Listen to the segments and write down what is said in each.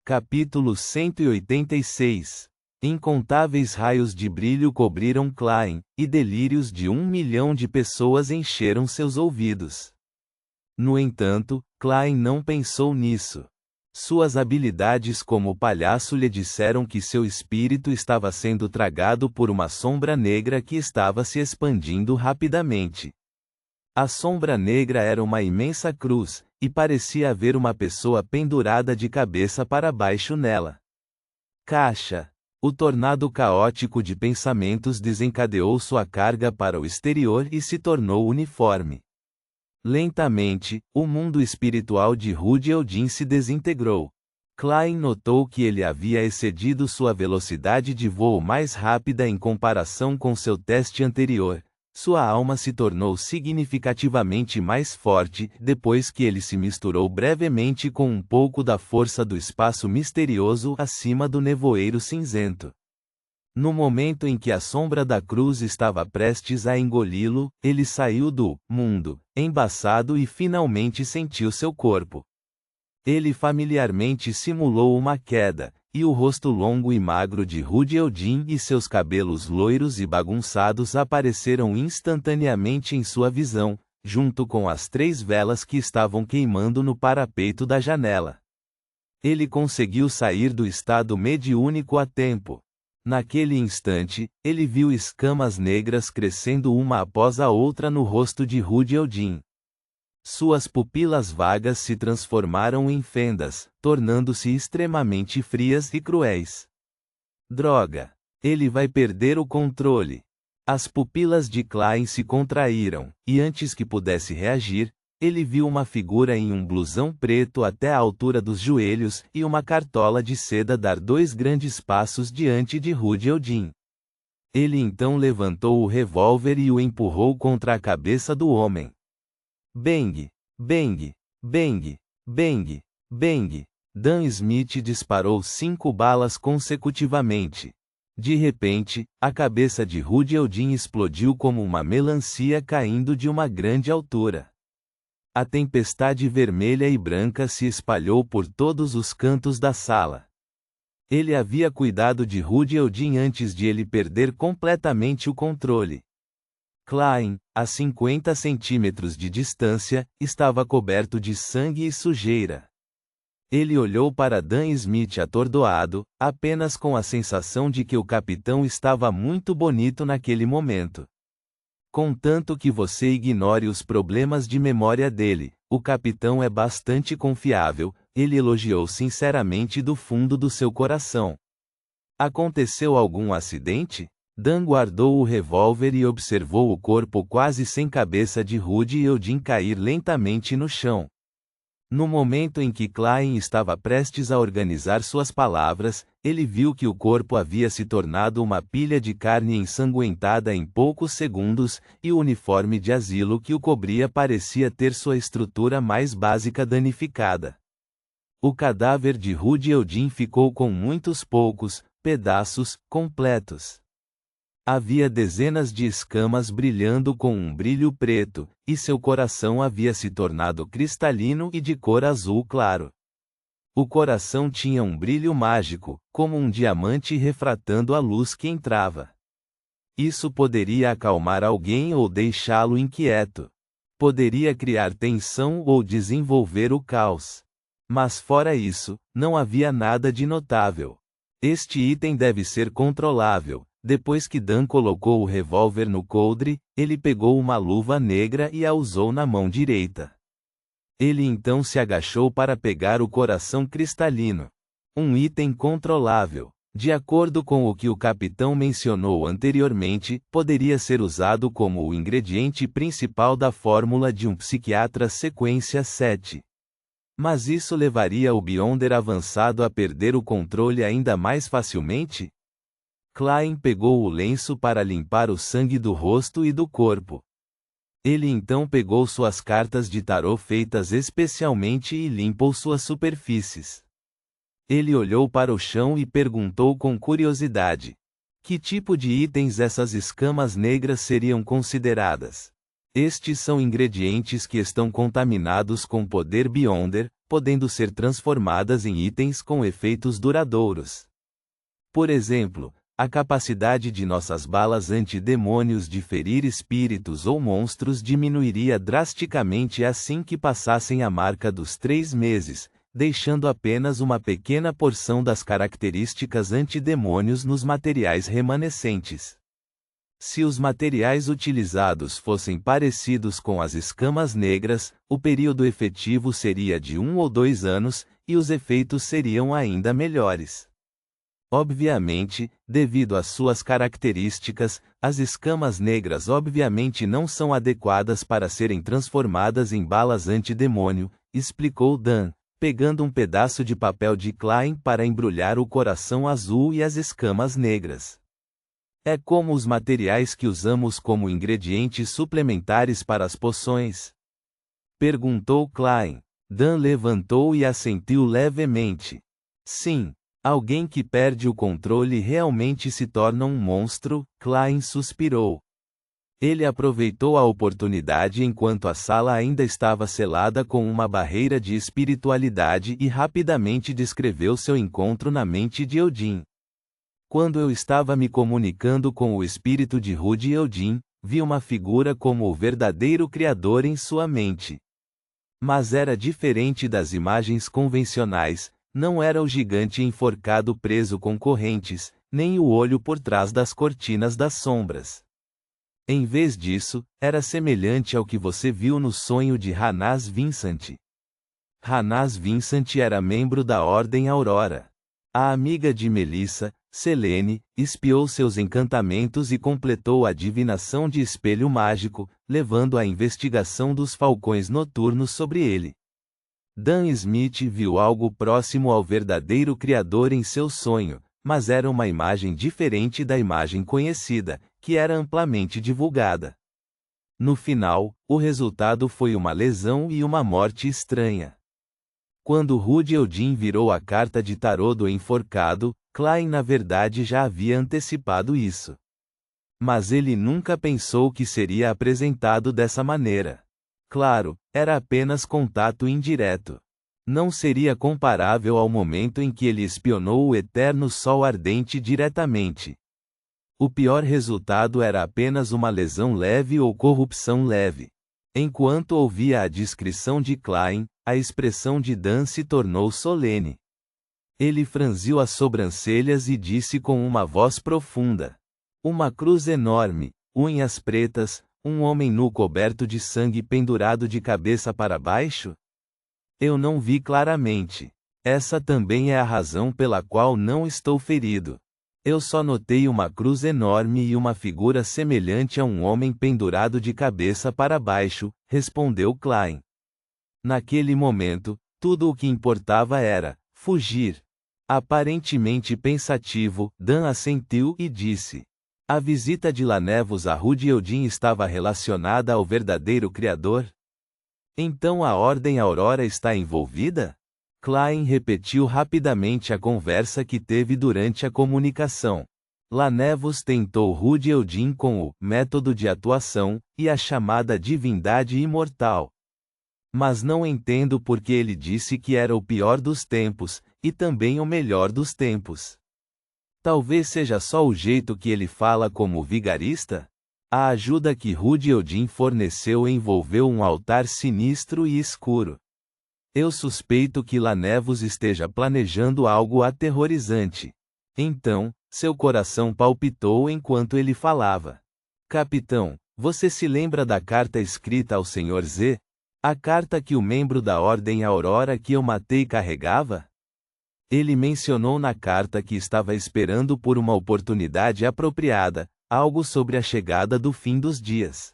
Capítulo 186. Incontáveis raios de brilho cobriram Klein, e delírios de 1 milhão de pessoas encheram seus ouvidos. No entanto, Klein não pensou nisso. Suas habilidades como palhaço lhe disseram que seu espírito estava sendo tragado por uma sombra negra que estava se expandindo rapidamente. A sombra negra era uma imensa cruz, e parecia haver uma pessoa pendurada de cabeça para baixo nela. Caixa. O tornado caótico de pensamentos desencadeou sua carga para o exterior e se tornou uniforme. Lentamente, o mundo espiritual de Rudy Eldin se desintegrou. Klein notou que ele havia excedido sua velocidade de voo mais rápida em comparação com seu teste anterior. Sua alma se tornou significativamente mais forte depois que ele se misturou brevemente com um pouco da força do espaço misterioso acima do nevoeiro cinzento. No momento em que a sombra da cruz estava prestes a engoli-lo, ele saiu do mundo embaçado e finalmente sentiu seu corpo. Ele familiarmente simulou uma queda, e o rosto longo e magro de Rudy Eldin e seus cabelos loiros e bagunçados apareceram instantaneamente em sua visão, junto com as 3 velas que estavam queimando no parapeito da janela. Ele conseguiu sair do estado mediúnico a tempo. Naquele instante, ele viu escamas negras crescendo uma após a outra no rosto de Rudy Eldin. Suas pupilas vagas se transformaram em fendas, tornando-se extremamente frias e cruéis. Droga! Ele vai perder o controle. As pupilas de Klein se contraíram, e antes que pudesse reagir, ele viu uma figura em um blusão preto até a altura dos joelhos e uma cartola de seda dar 2 grandes passos diante de Rudy Eldin. Ele então levantou o revólver e o empurrou contra a cabeça do homem. Bang! Bang! Bang! Bang! Bang! Dan Smith disparou 5 balas consecutivamente. De repente, a cabeça de Rudy Eldin explodiu como uma melancia caindo de uma grande altura. A tempestade vermelha e branca se espalhou por todos os cantos da sala. Ele havia cuidado de Rudy Eldin antes de ele perder completamente o controle. Klein, a 50 centímetros de distância, estava coberto de sangue e sujeira. Ele olhou para Dan Smith atordoado, apenas com a sensação de que o capitão estava muito bonito naquele momento. Contanto que você ignore os problemas de memória dele, o capitão é bastante confiável, ele elogiou sinceramente do fundo do seu coração. Aconteceu algum acidente? Dan guardou o revólver e observou o corpo quase sem cabeça de Rudy Eldin cair lentamente no chão. No momento em que Klein estava prestes a organizar suas palavras, ele viu que o corpo havia se tornado uma pilha de carne ensanguentada em poucos segundos, e o uniforme de asilo que o cobria parecia ter sua estrutura mais básica danificada. O cadáver de Rudy Eldin ficou com muitos poucos pedaços completos. Havia dezenas de escamas brilhando com um brilho preto, e seu coração havia se tornado cristalino e de cor azul claro. O coração tinha um brilho mágico, como um diamante refratando a luz que entrava. Isso poderia acalmar alguém ou deixá-lo inquieto. Poderia criar tensão ou desenvolver o caos. Mas fora isso, não havia nada de notável. Este item deve ser controlável. Depois que Dan colocou o revólver no coldre, ele pegou uma luva negra e a usou na mão direita. Ele então se agachou para pegar o coração cristalino. Um item controlável. De acordo com o que o capitão mencionou anteriormente, poderia ser usado como o ingrediente principal da fórmula de um psiquiatra sequência 7. Mas isso levaria o Beyonder avançado a perder o controle ainda mais facilmente? Klein pegou o lenço para limpar o sangue do rosto e do corpo. Ele então pegou suas cartas de tarô feitas especialmente e limpou suas superfícies. Ele olhou para o chão e perguntou com curiosidade: que tipo de itens essas escamas negras seriam consideradas? Estes são ingredientes que estão contaminados com poder Beyonder, podendo ser transformadas em itens com efeitos duradouros. Por exemplo, a capacidade de nossas balas antidemônios de ferir espíritos ou monstros diminuiria drasticamente assim que passassem a marca dos 3 meses, deixando apenas uma pequena porção das características antidemônios nos materiais remanescentes. Se os materiais utilizados fossem parecidos com as escamas negras, o período efetivo seria de 1 ou 2 anos, e os efeitos seriam ainda melhores. Obviamente, devido às suas características, as escamas negras obviamente não são adequadas para serem transformadas em balas antidemônio, explicou Dan, pegando um pedaço de papel de Klein para embrulhar o coração azul e as escamas negras. É como os materiais que usamos como ingredientes suplementares para as poções? Perguntou Klein. Dan levantou e assentiu levemente. Sim. Alguém que perde o controle realmente se torna um monstro, Klein suspirou. Ele aproveitou a oportunidade enquanto a sala ainda estava selada com uma barreira de espiritualidade e rapidamente descreveu seu encontro na mente de Eldin. Quando eu estava me comunicando com o espírito de Rude Eldin, vi uma figura como o verdadeiro Criador em sua mente. Mas era diferente das imagens convencionais. Não era o gigante enforcado preso com correntes, nem o olho por trás das cortinas das sombras. Em vez disso, era semelhante ao que você viu no sonho de Hannas Vincent. Hannas Vincent era membro da Ordem Aurora. A amiga de Melissa, Selene, espiou seus encantamentos e completou a divinação de espelho mágico, levando a investigação dos falcões noturnos sobre ele. Dan Smith viu algo próximo ao verdadeiro Criador em seu sonho, mas era uma imagem diferente da imagem conhecida, que era amplamente divulgada. No final, o resultado foi uma lesão e uma morte estranha. Quando Rude Eldin virou a carta de tarô do enforcado, Klein na verdade já havia antecipado isso. Mas ele nunca pensou que seria apresentado dessa maneira. Claro, era apenas contato indireto. Não seria comparável ao momento em que ele espionou o eterno sol ardente diretamente. O pior resultado era apenas uma lesão leve ou corrupção leve. Enquanto ouvia a descrição de Klein, a expressão de Dan se tornou solene. Ele franziu as sobrancelhas e disse com uma voz profunda: uma cruz enorme, unhas pretas, um homem nu coberto de sangue pendurado de cabeça para baixo? Eu não vi claramente. Essa também é a razão pela qual não estou ferido. Eu só notei uma cruz enorme e uma figura semelhante a um homem pendurado de cabeça para baixo, respondeu Klein. Naquele momento, tudo o que importava era fugir. Aparentemente pensativo, Dan assentiu e disse: a visita de Lanevos a Rude Eldin estava relacionada ao verdadeiro Criador? Então a Ordem Aurora está envolvida? Klein repetiu rapidamente a conversa que teve durante a comunicação. Lanevos tentou Rude Eldin com o método de atuação e a chamada divindade imortal. Mas não entendo por que ele disse que era o pior dos tempos, e também o melhor dos tempos. Talvez seja só o jeito que ele fala como vigarista? A ajuda que Rude Eldin forneceu envolveu um altar sinistro e escuro. Eu suspeito que Lanevos esteja planejando algo aterrorizante. Então, seu coração palpitou enquanto ele falava. Capitão, você se lembra da carta escrita ao Sr. Z? A carta que o membro da Ordem Aurora que eu matei carregava? Ele mencionou na carta que estava esperando por uma oportunidade apropriada, algo sobre a chegada do fim dos dias.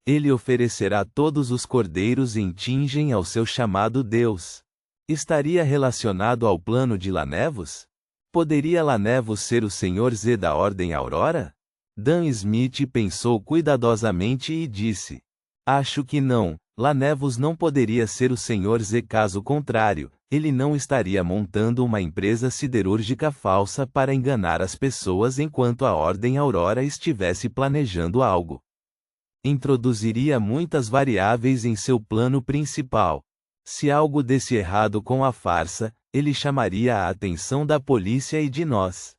Ele oferecerá todos os cordeiros em tingem ao seu chamado Deus. Estaria relacionado ao plano de Lanevos? Poderia Lanevos ser o Sr. Z da Ordem Aurora? Dan Smith pensou cuidadosamente e disse: acho que não, Lanevos não poderia ser o Sr. Z caso contrário, ele não estaria montando uma empresa siderúrgica falsa para enganar as pessoas enquanto a Ordem Aurora estivesse planejando algo. Introduziria muitas variáveis em seu plano principal. Se algo desse errado com a farsa, ele chamaria a atenção da polícia e de nós.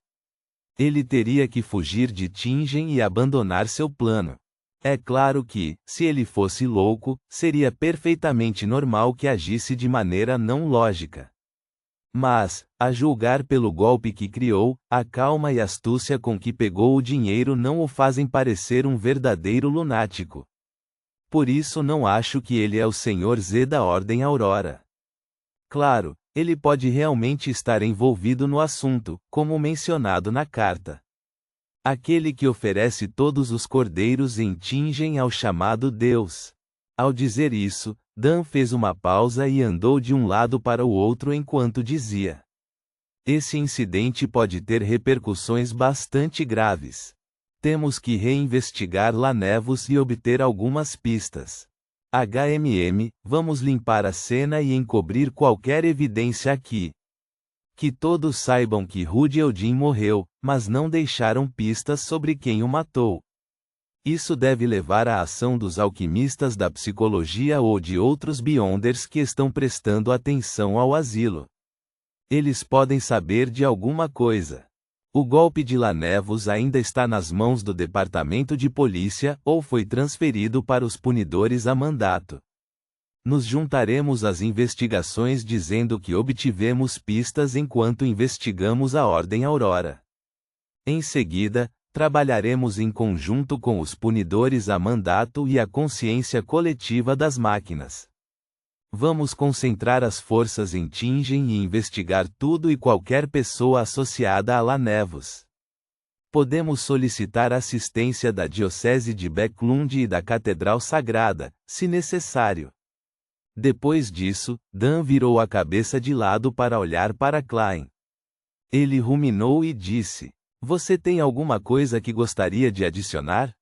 Ele teria que fugir de Tingen e abandonar seu plano. É claro que, se ele fosse louco, seria perfeitamente normal que agisse de maneira não lógica. Mas, a julgar pelo golpe que criou, a calma e astúcia com que pegou o dinheiro não o fazem parecer um verdadeiro lunático. Por isso não acho que ele é o Sr. Z da Ordem Aurora. Claro, ele pode realmente estar envolvido no assunto, como mencionado na carta. Aquele que oferece todos os cordeiros em Tingen ao chamado Deus. Ao dizer isso, Dan fez uma pausa e andou de um lado para o outro enquanto dizia: esse incidente pode ter repercussões bastante graves. Temos que reinvestigar Lanevos e obter algumas pistas. Vamos limpar a cena e encobrir qualquer evidência aqui. Que todos saibam que Rudy Eldin morreu, mas não deixaram pistas sobre quem o matou. Isso deve levar à ação dos alquimistas da psicologia ou de outros Beyonders que estão prestando atenção ao asilo. Eles podem saber de alguma coisa. O golpe de Lanevos ainda está nas mãos do Departamento de Polícia ou foi transferido para os punidores a mandato. Nos juntaremos às investigações dizendo que obtivemos pistas enquanto investigamos a Ordem Aurora. Em seguida, trabalharemos em conjunto com os punidores a mandato e a consciência coletiva das máquinas. Vamos concentrar as forças em Tingen e investigar tudo e qualquer pessoa associada a Lanevos. Podemos solicitar assistência da Diocese de Backlund e da Catedral Sagrada, se necessário. Depois disso, Dan virou a cabeça de lado para olhar para Klein. Ele ruminou e disse: você tem alguma coisa que gostaria de adicionar?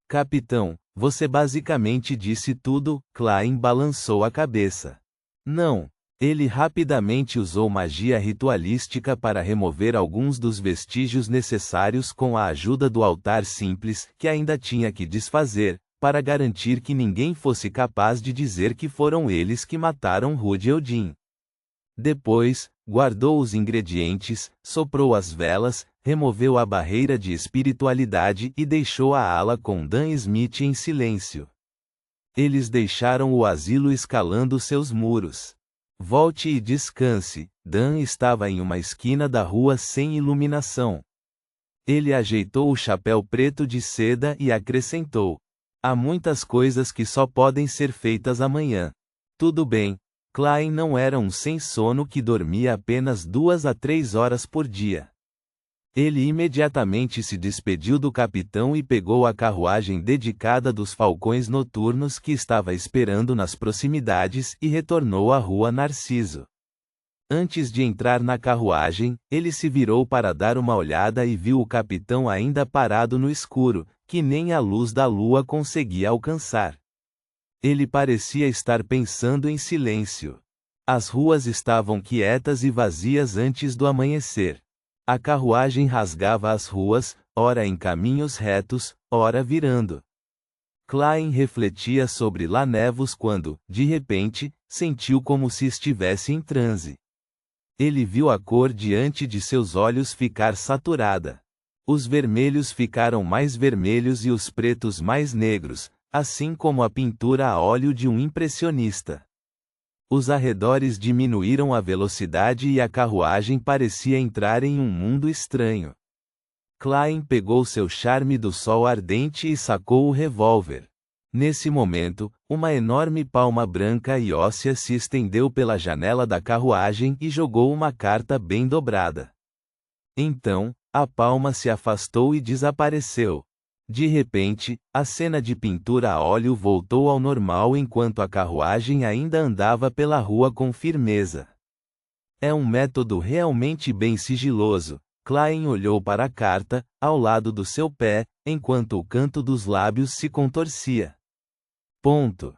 Capitão, você basicamente disse tudo. Klein balançou a cabeça. Não. Ele rapidamente usou magia ritualística para remover alguns dos vestígios necessários com a ajuda do altar simples, que ainda tinha que desfazer, para garantir que ninguém fosse capaz de dizer que foram eles que mataram Rudy Eldin. Depois, guardou os ingredientes, soprou as velas, removeu a barreira de espiritualidade e deixou a ala com Dan Smith em silêncio. Eles deixaram o asilo escalando seus muros. Volte e descanse. Dan estava em uma esquina da rua sem iluminação. Ele ajeitou o chapéu preto de seda e acrescentou: há muitas coisas que só podem ser feitas amanhã. Tudo bem. Klein não era um sem sono que dormia apenas 2 a 3 horas por dia. Ele imediatamente se despediu do capitão e pegou a carruagem dedicada dos falcões noturnos que estava esperando nas proximidades e retornou à rua Narciso. Antes de entrar na carruagem, ele se virou para dar uma olhada e viu o capitão ainda parado no escuro, que nem a luz da lua conseguia alcançar. Ele parecia estar pensando em silêncio. As ruas estavam quietas e vazias antes do amanhecer. A carruagem rasgava as ruas, ora em caminhos retos, ora virando. Klein refletia sobre Lanevos quando, de repente, sentiu como se estivesse em transe. Ele viu a cor diante de seus olhos ficar saturada. Os vermelhos ficaram mais vermelhos e os pretos mais negros, assim como a pintura a óleo de um impressionista. Os arredores diminuíram a velocidade e a carruagem parecia entrar em um mundo estranho. Klein pegou seu charme do sol ardente e sacou o revólver. Nesse momento, uma enorme palma branca e óssea se estendeu pela janela da carruagem e jogou uma carta bem dobrada. Então, a palma se afastou e desapareceu. De repente, a cena de pintura a óleo voltou ao normal enquanto a carruagem ainda andava pela rua com firmeza. É um método realmente bem sigiloso. Klein olhou para a carta, ao lado do seu pé, enquanto o canto dos lábios se contorcia. Ponto.